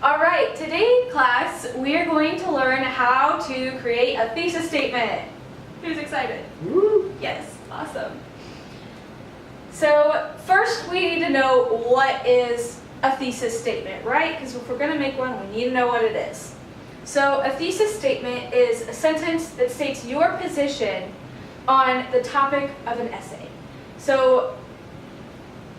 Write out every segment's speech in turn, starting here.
All right, today class, we are going to learn how to create a thesis statement. Who's excited? Woo. Yes, awesome. So first we need to know what is a thesis statement, right? Because if we're going to make one, we need to know what it is. So a thesis statement is a sentence that states your position on the topic of an essay. So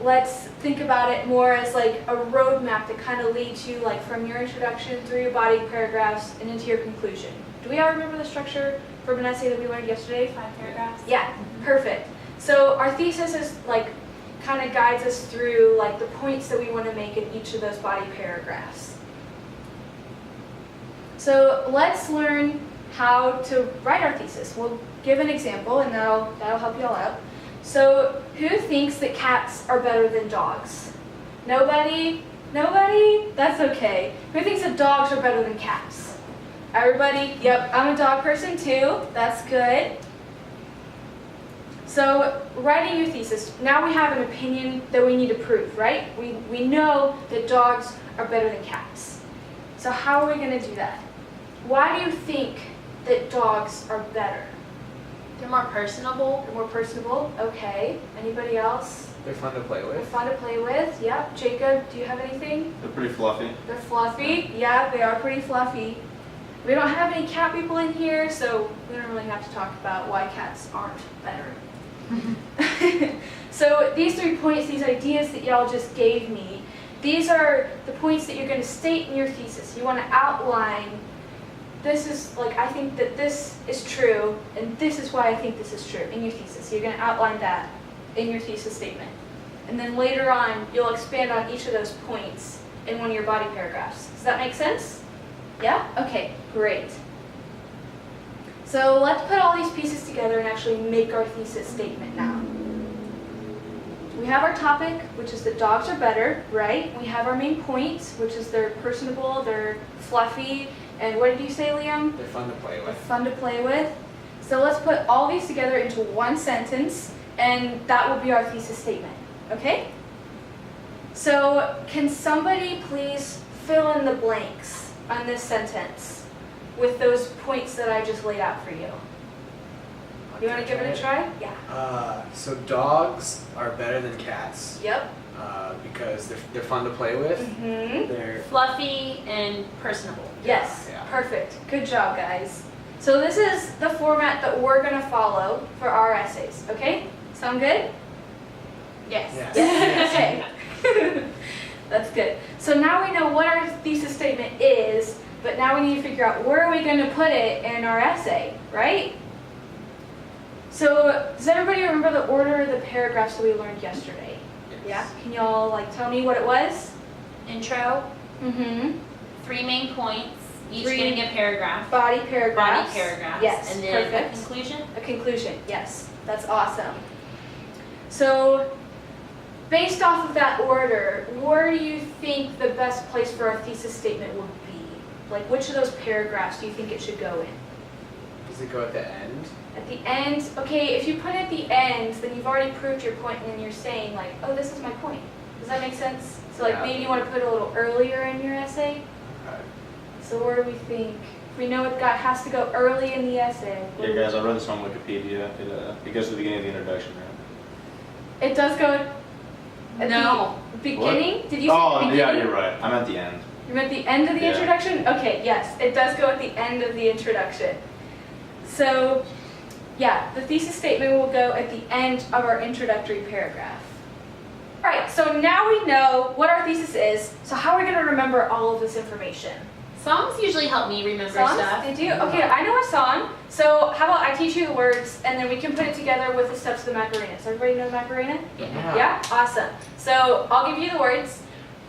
let's think about it more as like a roadmap that kind of leads you like from your introduction through your body paragraphs and into your conclusion. Do we all remember the structure from an essay that we learned yesterday? 5 paragraphs? Yeah, perfect. So our thesis is like kind of guides us through like the points that we want to make in each of those body paragraphs. So let's learn how to write our thesis. We'll give an example and that'll help you all out. So who thinks that cats are better than dogs? Nobody? Nobody? That's okay. Who thinks that dogs are better than cats? Everybody? Yep, I'm a dog person too. That's good. So writing your thesis, now we have an opinion that we need to prove, right? We know that dogs are better than cats. So how are we going to do that? Why do you think that dogs are better? They're more personable. They're more personable. Okay. Anybody else? They're fun to play They're with. fun to play with. Yep. Jacob, do you have anything? They're pretty fluffy. They're fluffy. Yeah, they are pretty fluffy. We don't have any cat people in here, so we don't really have to talk about why cats aren't better. So these 3 points, these ideas that y'all just gave me, these are the points that you're going to state in your thesis. You want to outline, this is like, I think that this is true, and this is why I think this is true in your thesis. You're going to outline that in your thesis statement. And then later on, you'll expand on each of those points in one of your body paragraphs. Does that make sense? Yeah? Okay, great. So let's put all these pieces together and actually make our thesis statement now. We have our topic, which is that dogs are better, right? We have our main points, which is they're personable, they're fluffy, and what did you say, Liam? They're fun to play They're with. fun to play with. So let's put all these together into one sentence, and that will be our thesis statement, okay? So can somebody please fill in the blanks on this sentence with those points that I just laid out for you? You want to give it a try? Yeah. So dogs are better than cats Yep. because they're fun to play with. Mm-hmm. They're Fluffy and personable. Yes. Yeah. Perfect. Good job, guys. So this is the format that we're going to follow for our essays, okay? Sound good? Yes. Yes. Okay. That's good. So now we know what our thesis statement is, but now we need to figure out where are we going to put it in our essay, right? So does everybody remember the order of the paragraphs that we learned yesterday? Yes. Yeah? Can y'all like tell me what it was? Intro, Mm-hmm. 3 main points, each 3 getting a paragraph. Body paragraphs. Body paragraphs. Yes, And then perfect. a conclusion. A conclusion, yes. That's awesome. So based off of that order, where do you think the best place for our thesis statement would be? Like which of those paragraphs do you think it should go in? Does it go at the end? At the end, okay, if you put it at the end, then you've already proved your point and then you're saying like, oh, this is my point. Does that make sense? So like Yeah. maybe you want to put it a little earlier in your essay. Okay. So where do we think? If we know has to go early in the essay. Yeah, guys, I read this on Wikipedia. It goes to the beginning of the introduction, right? It does go at No. the beginning? Did you say Oh, beginning? yeah, you're right. I'm at the end. You're at the end of the Yeah. introduction? Okay, yes, it does go at the end of the introduction. So, yeah, the thesis statement will go at the end of our introductory paragraph. All right, so now we know what our thesis is, so how are we going to remember all of this information? Songs usually help me remember Songs? stuff. They do? Okay, I know a song, so how about I teach you the words, and then we can put it together with the steps of the Macarena. Does everybody know Macarena? Yeah. Yeah? Awesome. So, I'll give you the words.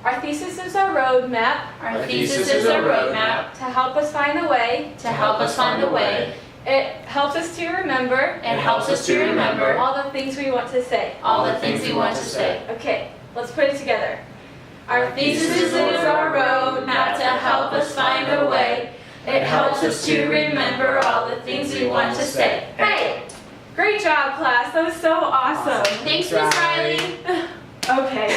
Our thesis is our roadmap Our thesis is a roadmap to help us find the way. to help us find the way. It helps us to remember It helps us to remember all the things we want to say. all the things we want to say. Okay, let's put it together. Our Thesis is our roadmap to help us find a way. It helps us to remember all the things we want to say. Hey! Great job, class. That was so awesome. Thanks, Miss Riley. Okay.